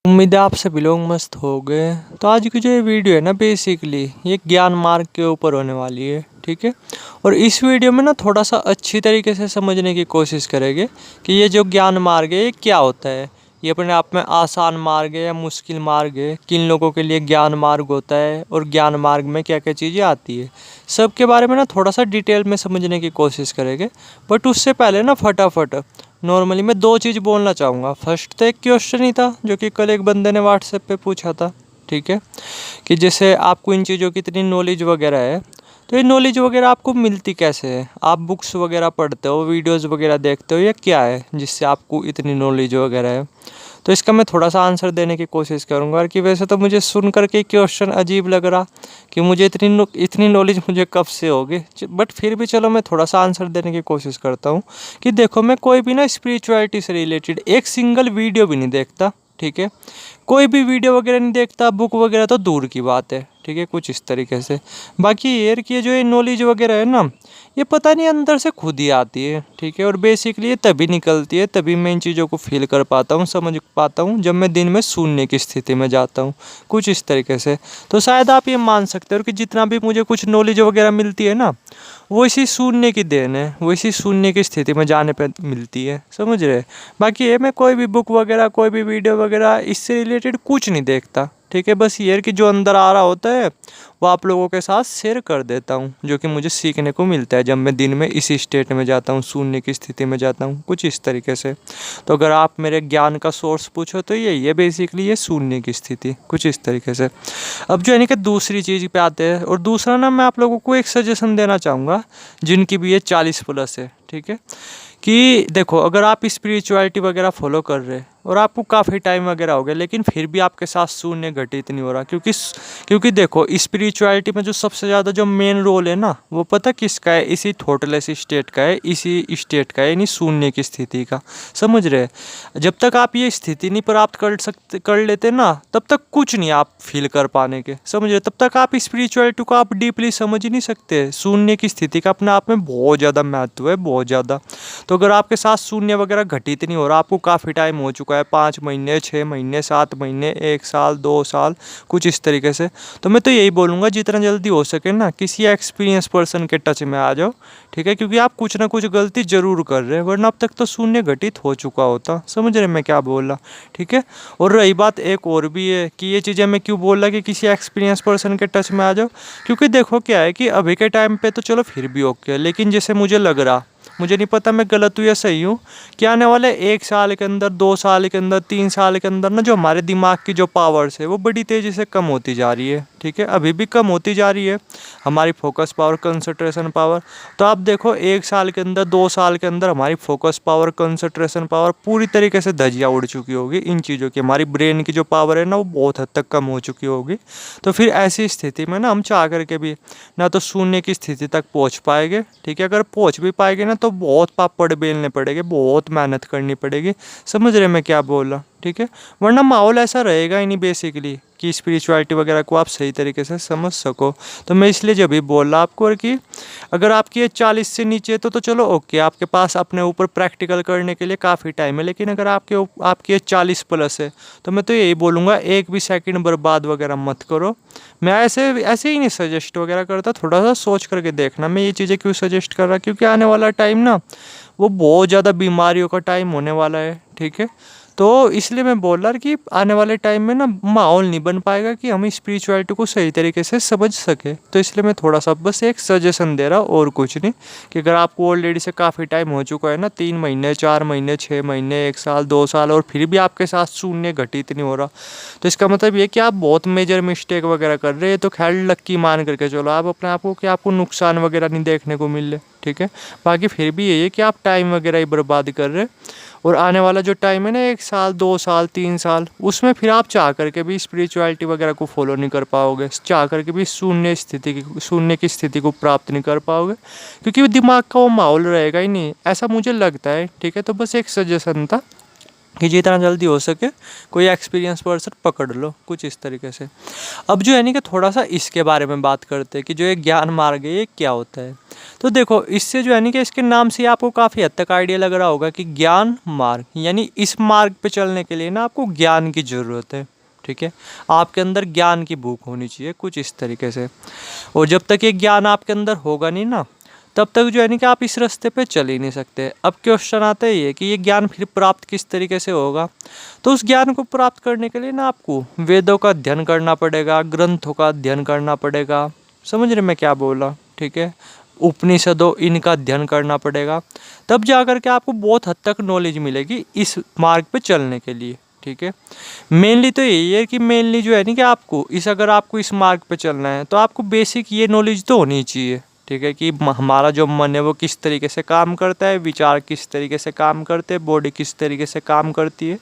उम्मीद है आप सभी लोग मस्त हो गए। तो आज की जो ये वीडियो है ना, बेसिकली ये ज्ञान मार्ग के ऊपर होने वाली है, ठीक है। और इस वीडियो में ना थोड़ा सा अच्छी तरीके से समझने की कोशिश करेंगे कि ये जो ज्ञान मार्ग है ये क्या होता है। ये अपने आप में आसान मार्ग है या मुश्किल मार्ग है, किन लोगों के लिए ज्ञान मार्ग होता है और ज्ञान मार्ग में क्या क्या चीज़ें आती है, सब के बारे में ना थोड़ा सा डिटेल में समझने की कोशिश करेंगे। बट उससे पहले ना फटाफट नॉर्मली मैं दो चीज़ बोलना चाहूँगा। फर्स्ट तो एक क्वेश्चन ही था जो कि कल एक बंदे ने व्हाट्सएप पे पूछा था, ठीक है, कि जैसे आपको इन चीज़ों की इतनी नॉलेज वगैरह है, तो ये नॉलेज वगैरह आपको मिलती कैसे है? आप बुक्स वगैरह पढ़ते हो, वीडियोज़ वगैरह देखते हो, या क्या है जिससे आपको इतनी नॉलेज वगैरह है? तो इसका मैं थोड़ा सा आंसर देने की कोशिश करूँगा। और कि वैसे तो मुझे सुन करके क्वेश्चन अजीब लग रहा कि मुझे इतनी नॉलेज मुझे कब से होगी, बट फिर भी चलो मैं थोड़ा सा आंसर देने की कोशिश करता हूँ। कि देखो, मैं कोई भी ना स्पिरिचुअलिटी से रिलेटेड एक सिंगल वीडियो भी नहीं देखता, ठीक है। कोई भी वीडियो वगैरह नहीं देखता, बुक वगैरह तो दूर की बात है, ठीक है, कुछ इस तरीके से। बाकी ये कि जो ये नॉलेज वगैरह है ना, ये पता नहीं अंदर से खुद ही आती है, ठीक है। और बेसिकली ये तभी निकलती है, तभी मैं इन चीज़ों को फील कर पाता हूँ, समझ पाता हूँ, जब मैं दिन में शून्य की स्थिति में जाता हूँ, कुछ इस तरीके से। तो शायद आप ये मान सकते हो कि जितना भी मुझे कुछ नॉलेज वगैरह मिलती है ना, वो इसी शून्य की देन है, वो इसी शून्य की स्थिति में जाने पर मिलती है, समझ रहे। बाकी ये मैं कोई भी बुक वगैरह, कोई भी वीडियो वगैरह इससे रिलेटेड कुछ नहीं देखता, ठीक है। बस ये कि जो अंदर आ रहा होता है वो आप लोगों के साथ शेयर कर देता हूँ, जो कि मुझे सीखने को मिलता है जब मैं दिन में इसी स्टेट में जाता हूँ, शून्य की स्थिति में जाता हूँ, कुछ इस तरीके से। तो अगर आप मेरे ज्ञान का सोर्स पूछो तो यही है बेसिकली, ये शून्य की स्थिति, कुछ इस तरीके से। अब जो यानी कि दूसरी चीज़ पे आते हैं, और दूसरा ना मैं आप लोगों को एक सजेशन देना चाहूँगा जिनकी भी ये 40+ है, ठीक है। कि देखो, अगर आप स्पिरिचुअलिटी वगैरह फॉलो कर रहे हैं और आपको काफ़ी टाइम वगैरह हो गया, लेकिन फिर भी आपके साथ शून्य घटित नहीं हो रहा, क्योंकि देखो, स्पिरिचुअलिटी में जो सबसे ज़्यादा जो मेन रोल है ना, वो पता किसका है? इसी थॉटलेस स्टेट का है, इसी स्टेट का है, यानी शून्य की स्थिति का, समझ रहे? जब तक आप ये स्थिति नहीं प्राप्त कर लेते ना, तब तक कुछ नहीं आप फील कर पाने के, समझ रहे? तब तक आप स्पिरिचुअलिटी को आप डीपली समझ ही नहीं सकते। शून्य की स्थिति का अपने आप में बहुत ज़्यादा महत्व है, बहुत ज़्यादा। तो अगर आपके साथ शून्य वगैरह घटित नहीं हो रहा, आपको काफ़ी टाइम हो चुका है, 5 महीने, 6 महीने, 7 महीने, 1 साल, 2 साल, कुछ इस तरीके से, तो मैं तो यही बोलूँगा जितना जल्दी हो सके ना किसी एक्सपीरियंस पर्सन के टच में आ जाओ, ठीक है। क्योंकि आप कुछ ना कुछ गलती ज़रूर कर रहे हैं, वरना अब तक तो शून्य घटित हो चुका होता, समझ रहे मैं क्या बोल रहा, ठीक है। और रही बात एक और भी है कि ये चीज़ें मैं क्यों बोल रहा कि किसी एक्सपीरियंस पर्सन के टच में आ जाओ, क्योंकि देखो क्या है कि अभी के टाइम पे तो चलो फिर भी ओके, लेकिन जैसे मुझे लग रहा, मुझे नहीं पता मैं गलत हूँ या सही हूँ, कि आने वाले 1 साल के अंदर, 2 साल के अंदर, 3 साल के अंदर ना, जो हमारे दिमाग की जो पावर्स है वो बड़ी तेज़ी से कम होती जा रही है, ठीक है। अभी भी कम होती जा रही है हमारी फोकस पावर, कंसंट्रेशन पावर। तो आप देखो 1 साल के अंदर, 2 साल के अंदर हमारी फोकस पावर, कंसंट्रेशन पावर पूरी तरीके से धजिया उड़ चुकी होगी इन चीज़ों की। हमारी ब्रेन की जो पावर है ना, वो बहुत हद तक कम हो चुकी होगी। तो फिर ऐसी स्थिति में ना हम चाह करके भी ना तो शून्य की स्थिति तक पहुँच पाएंगे, ठीक है। अगर पहुँच भी पाएंगे ना, तो बहुत पापड़ बेलने पड़ेंगे, बहुत मेहनत करनी पड़ेगी, समझ रहे मैं क्या बोल रहा, ठीक है। वरना माहौल ऐसा रहेगा ही नहीं बेसिकली कि स्पिरिचुअलिटी वगैरह को आप सही तरीके से समझ सको। तो मैं इसलिए जब भी बोल रहा आपको, और कि अगर आपकी ये 40 से नीचे तो चलो ओके, आपके पास अपने ऊपर प्रैक्टिकल करने के लिए काफ़ी टाइम है। लेकिन अगर आपकी ये 40+ है, तो मैं तो यही बोलूँगा, एक भी सेकंड बर्बाद वगैरह मत करो। मैं ऐसे ऐसे ही नहीं सजेस्ट वगैरह करता, थोड़ा सा सोच करके देखना मैं ये चीज़ें क्यों सजेस्ट कर रहा, क्योंकि आने वाला टाइम ना, वो बहुत ज़्यादा बीमारियों का टाइम होने वाला है, ठीक है। तो इसलिए मैं बोल रहा कि आने वाले टाइम में ना माहौल नहीं बन पाएगा कि हम स्पिरिचुअलिटी को सही तरीके से समझ सके। तो इसलिए मैं थोड़ा सा बस एक सजेशन दे रहा, और कुछ नहीं। कि अगर आपको ऑलरेडी से काफ़ी टाइम हो चुका है ना, 3 महीने, 4 महीने, 6 महीने, 1 साल, 2 साल, और फिर भी आपके साथ शून्य घटित नहीं हो रहा, तो इसका मतलब ये कि आप बहुत मेजर मिस्टेक वगैरह कर रहे हैं। तो खैर लक्की मान करके चलो आप अपने आप को, कि आपको नुकसान वगैरह नहीं देखने को मिल रहे, ठीक है। बाकी फिर भी यही है कि आप टाइम वगैरह ही बर्बाद कर रहे हैं। और आने वाला जो टाइम है ना, 1 साल, 2 साल, 3 साल, उसमें फिर आप चाह करके भी स्पिरिचुअलिटी वगैरह को फॉलो नहीं कर पाओगे, चाह करके भी शून्य की स्थिति को प्राप्त नहीं कर पाओगे, क्योंकि दिमाग का वो माहौल रहेगा ही नहीं, ऐसा मुझे लगता है, ठीक है। तो बस एक सजेशन था, कि जितना जल्दी हो सके कोई एक्सपीरियंस पर्सन पकड़ लो, कुछ इस तरीके से। अब जो है नहीं कि थोड़ा सा इसके बारे में बात करते हैं कि जो ये ज्ञान मार्ग है ये क्या होता है। तो देखो, इससे जो है नहीं कि इसके नाम से आपको काफ़ी हद तक आइडिया लग रहा होगा कि ज्ञान मार्ग, यानी इस मार्ग पे चलने के लिए ना आपको ज्ञान की ज़रूरत है। ठीक है, आपके अंदर ज्ञान की भूख होनी चाहिए, कुछ इस तरीके से। और जब तक ये ज्ञान आपके अंदर होगा नहीं ना, तब तक जो है नहीं कि आप इस रास्ते पे चल ही नहीं सकते। अब क्वेश्चन आता है ये कि ये ज्ञान फिर प्राप्त किस तरीके से होगा। तो उस ज्ञान को प्राप्त करने के लिए ना आपको वेदों का अध्ययन करना पड़ेगा, ग्रंथों का अध्ययन करना पड़ेगा। समझ रहे मैं क्या बोला? ठीक है, उपनिषदों इनका अध्ययन करना पड़ेगा, तब जा कर के आपको बहुत हद तक नॉलेज मिलेगी इस मार्ग पे चलने के लिए। ठीक है, मेनली तो यही है कि मेनली जो है नहीं कि आपको अगर आपको इस मार्ग पे चलना है तो आपको बेसिक ये नॉलेज तो होनी चाहिए। ठीक है, कि हमारा जो मन है वो किस तरीके से काम करता है, विचार किस तरीके से काम करते हैं, बॉडी किस तरीके से काम करती है,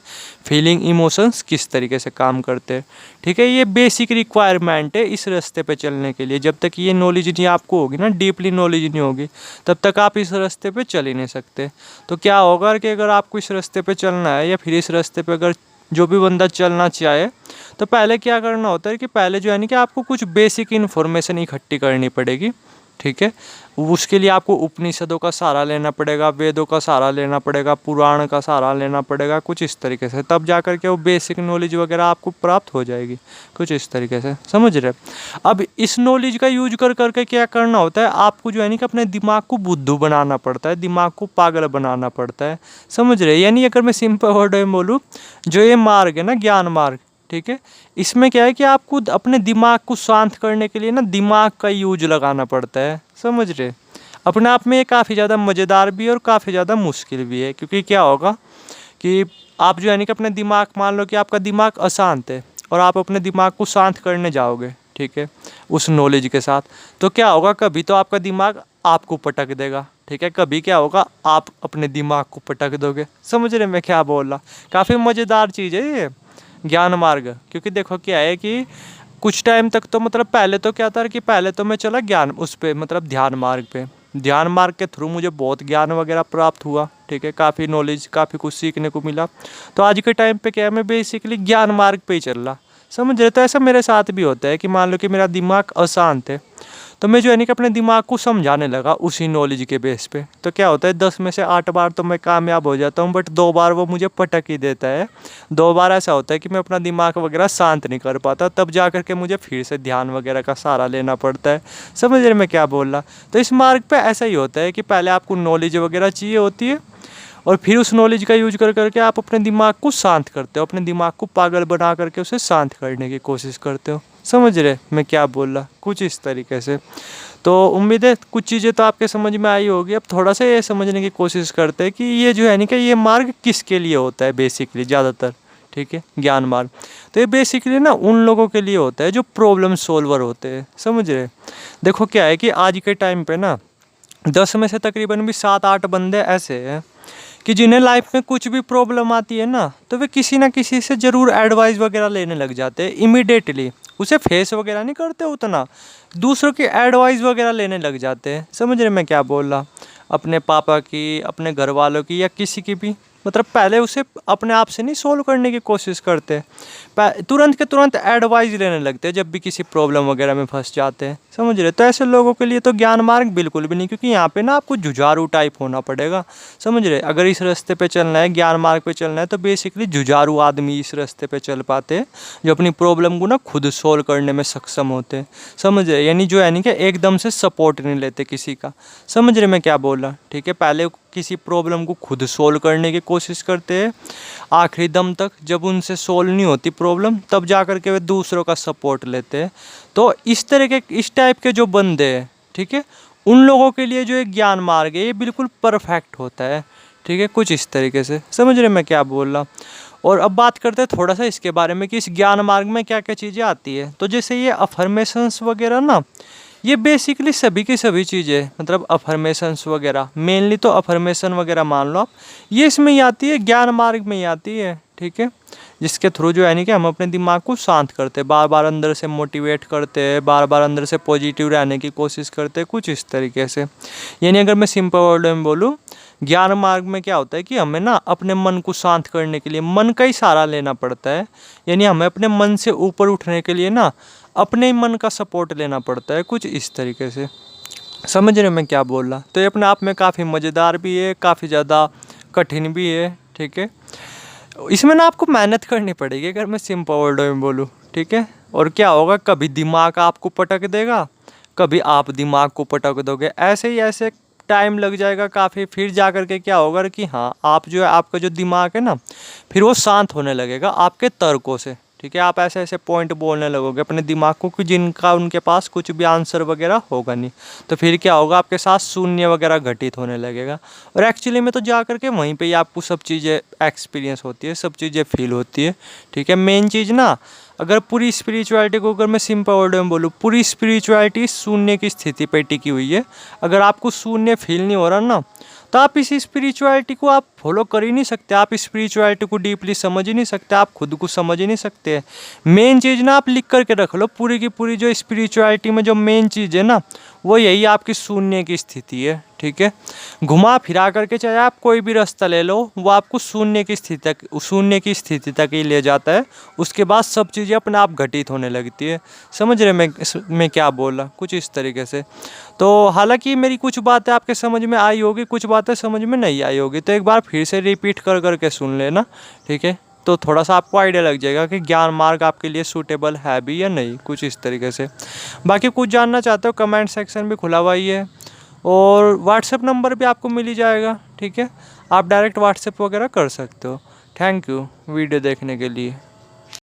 फीलिंग इमोशंस किस तरीके से काम करते हैं। ठीक है, ये बेसिक रिक्वायरमेंट है इस रास्ते पे चलने के लिए। जब तक ये नॉलेज नहीं आपको होगी ना, डीपली नॉलेज नहीं होगी, तब तक आप इस रास्ते पे चल ही नहीं सकते। तो क्या होगा कि अगर आपको इस रास्ते पे चलना है, या फिर इस रास्ते पे अगर जो भी बंदा चलना चाहे, तो पहले क्या करना होता है कि पहले जो है ना कि आपको कुछ बेसिक इन्फॉर्मेशन इकट्ठी करनी पड़ेगी। ठीक है, उसके लिए आपको उपनिषदों का सहारा लेना पड़ेगा, वेदों का सहारा लेना पड़ेगा, पुराण का सहारा लेना पड़ेगा, कुछ इस तरीके से। तब जा कर के वो बेसिक नॉलेज वगैरह आपको प्राप्त हो जाएगी, कुछ इस तरीके से। समझ रहे? अब इस नॉलेज का यूज कर करके क्या करना होता है, आपको जो है नहीं कि अपने दिमाग को बुद्धू बनाना पड़ता है, दिमाग को पागल बनाना पड़ता है। समझ रहे? यानी अगर मैं सिंपल वर्ड में बोलूँ, जो ये मार्ग है ना, ज्ञान मार्ग, ठीक है, इसमें क्या है कि आपको अपने दिमाग को शांत करने के लिए ना दिमाग का यूज लगाना पड़ता है। समझ रहे? अपने आप में ये काफ़ी ज़्यादा मज़ेदार भी है और काफ़ी ज़्यादा मुश्किल भी है, क्योंकि क्या होगा कि आप जो है ना कि अपने दिमाग, मान लो कि आपका दिमाग अशांत है और आप अपने दिमाग को शांत करने जाओगे, ठीक है, उस नॉलेज के साथ, तो क्या होगा, कभी तो आपका दिमाग आपको पटक देगा। ठीक है, कभी क्या होगा, आप अपने दिमाग को पटक दोगे। समझ रहे मैं क्या बोल रहा? काफ़ी मज़ेदार चीज़ है ये ज्ञान मार्ग। क्योंकि देखो क्या है कि कुछ टाइम तक तो मतलब पहले तो क्या था कि पहले तो मैं चला ज्ञान उस पे, मतलब ध्यान मार्ग पे। ध्यान मार्ग के थ्रू मुझे बहुत ज्ञान वगैरह प्राप्त हुआ। ठीक है, काफ़ी नॉलेज, काफ़ी कुछ सीखने को मिला। तो आज के टाइम पे क्या है, मैं बेसिकली ज्ञान मार्ग पे ही चल रहा। समझ रहे? तो ऐसा मेरे साथ भी होता है कि मान लो कि मेरा दिमाग अशांत है, तो मैं जो है नहीं कि अपने दिमाग को समझाने लगा उसी नॉलेज के बेस पे। तो क्या होता है, 10 में से 8 बार तो मैं कामयाब हो जाता हूँ, बट 2 बार वो मुझे पटक ही देता है। 2 बार ऐसा होता है कि मैं अपना दिमाग वगैरह शांत नहीं कर पाता, तब जा कर के मुझे फिर से ध्यान वगैरह का सहारा लेना पड़ता है। समझ रहे मैं क्या बोल रहा? तो इस मार्ग पे ऐसा ही होता है कि पहले आपको नॉलेज वगैरह चाहिए होती है, और फिर उस नॉलेज का यूज कर करके आप अपने दिमाग को शांत करते हो, अपने दिमाग को पागल बना करके उसे शांत करने की कोशिश करते हो। समझ रहे मैं क्या बोल रहा? कुछ इस तरीके से। तो उम्मीद है कुछ चीज़ें तो आपके समझ में आई होगी। अब थोड़ा सा ये समझने की कोशिश करते हैं कि ये जो है नहीं कि ये मार्ग किसके लिए होता है बेसिकली ज़्यादातर। ठीक है, ज्ञान मार्ग तो ये बेसिकली ना उन लोगों के लिए होता है जो प्रॉब्लम सॉल्वर होते हैं। समझ रहे? देखो क्या है कि आज के टाइम पे ना 10 में से तकरीबन भी 7-8 बंदे ऐसे हैं कि जिन्हें लाइफ में कुछ भी प्रॉब्लम आती है ना, तो वे किसी ना किसी से ज़रूर एडवाइस वगैरह लेने लग जाते हैं इमीडिएटली। उसे फेस वगैरह नहीं करते उतना, दूसरों की एडवाइस वगैरह लेने लग जाते हैं। समझ रहे मैं क्या बोल रहा? अपने पापा की, अपने घर वालों की, या किसी की भी, मतलब पहले उसे अपने आप से नहीं सोल्व करने की कोशिश करते, तुरंत के तुरंत एडवाइस लेने लगते हैं जब भी किसी प्रॉब्लम वगैरह में फंस जाते हैं। समझ रहे? तो ऐसे लोगों के लिए तो ज्ञान मार्ग बिल्कुल भी नहीं, क्योंकि यहाँ पे ना आपको जुझारू टाइप होना पड़ेगा। समझ रहे? अगर इस रास्ते पे चलना है, ज्ञान मार्ग पे चलना है, तो बेसिकली जुझारू आदमी इस रास्ते पे चल पाते हैं, जो अपनी प्रॉब्लम को ना खुद सोल्व करने में सक्षम होते हैं। समझ रहे? यानी जो है नहीं कि एकदम से सपोर्ट नहीं लेते किसी का। समझ रहे मैं क्या बोल रहा? ठीक है, पहले किसी प्रॉब्लम को खुद सोल्व करने की कोशिश करते हैं, आखिरी दम तक जब उनसे सोल्व नहीं होती प्रॉब्लम, तब जा कर के वे दूसरों का सपोर्ट लेते हैं। तो इस तरह के, इस टाइप के जो बंदे हैं, ठीक है, उन लोगों के लिए जो एक ज्ञान मार्ग है ये बिल्कुल परफेक्ट होता है। ठीक है, कुछ इस तरीके से। समझ रहे मैं क्या बोल रहा? और अब बात करते हैं थोड़ा सा इसके बारे में कि इस ज्ञान मार्ग में क्या क्या चीज़ें आती है। तो जैसे ये अफर्मेशंस वगैरह ना, ये बेसिकली सभी की सभी चीज़ें, मतलब अफर्मेशंस वगैरह, मेनली तो अफर्मेशन वगैरह मान लो आप, ये इसमें ही आती है, ज्ञान मार्ग में ही आती है। ठीक है, जिसके थ्रू जो है नहीं कि हम अपने दिमाग को शांत करते हैं, बार बार अंदर से मोटिवेट करते हैं, बार बार अंदर से पॉजिटिव रहने की कोशिश करते हैं, कुछ इस तरीके से। यानी अगर मैं सिंपल वर्ड में बोलूँ ज्ञान मार्ग में क्या होता है कि हमें ना अपने मन को शांत करने के लिए मन का ही सहारा लेना पड़ता है। यानी हमें अपने मन से ऊपर उठने के लिए ना अपने ही मन का सपोर्ट लेना पड़ता है, कुछ इस तरीके से। समझ रहे मैं क्या बोल रहा? तो ये अपने आप में काफ़ी मज़ेदार भी है, काफ़ी ज़्यादा कठिन भी है, ठीक है। इसमें ना आपको मेहनत करनी पड़ेगी अगर मैं सिंपल वर्डों में बोलूँ, ठीक है। और क्या होगा, कभी दिमाग आपको पटक देगा, कभी आप दिमाग को पटक दोगे, ऐसे ही ऐसे टाइम लग जाएगा काफ़ी। फिर जा कर के क्या होगा कि हाँ, आप जो है, आपका जो दिमाग है ना, फिर वो शांत होने लगेगा आपके तर्कों से, ठीक है। आप ऐसे ऐसे पॉइंट बोलने लगोगे अपने दिमाग को कि जिनका उनके पास कुछ भी आंसर वगैरह होगा नहीं। तो फिर क्या होगा, आपके साथ शून्य वगैरह घटित होने लगेगा। और एक्चुअली में तो जा करके वहीं पे ही आपको सब चीज़ें एक्सपीरियंस होती है, सब चीज़ें फील होती है, ठीक है। मेन चीज़ ना, अगर पूरी स्पिरिचुअलिटी को अगर मैं सिंपल वर्ड में बोलूँ, पूरी स्पिरिचुअलिटी शून्य की स्थिति पर टिकी हुई है। अगर आपको शून्य फील नहीं हो रहा ना, तो आप इस स्पिरिचुअलिटी को आप फॉलो कर ही नहीं सकते, आप स्पिरिचुअलिटी को डीपली समझ ही नहीं सकते, आप खुद को समझ ही नहीं सकते। मेन चीज़ ना आप लिख करके रख लो, पूरी की पूरी जो स्पिरिचुअलिटी में जो मेन चीज़ है ना, वो यही आपकी शून्य की स्थिति है, ठीक है। घुमा फिरा करके चाहे आप कोई भी रास्ता ले लो, वो आपको शून्य की स्थिति तक ही ले जाता है। उसके बाद सब चीज़ें अपने आप घटित होने लगती है। समझ रहे मैं क्या बोल रहा, कुछ इस तरीके से। तो हालांकि मेरी कुछ बातें आपके समझ में आई होगी, कुछ बातें समझ में नहीं आई होगी, तो एक बार फिर से रिपीट कर करके सुन लेना, ठीक है। तो थोड़ा सा आपको आइडिया लग जाएगा कि ज्ञान मार्ग आपके लिए सूटेबल है भी या नहीं, कुछ इस तरीके से। बाकी कुछ जानना चाहते हो, कमेंट सेक्शन भी खुला हुआ ही है, और व्हाट्सएप नंबर भी आपको मिल ही जाएगा, ठीक है। आप डायरेक्ट व्हाट्सएप वगैरह कर सकते हो। थैंक यू वीडियो देखने के लिए।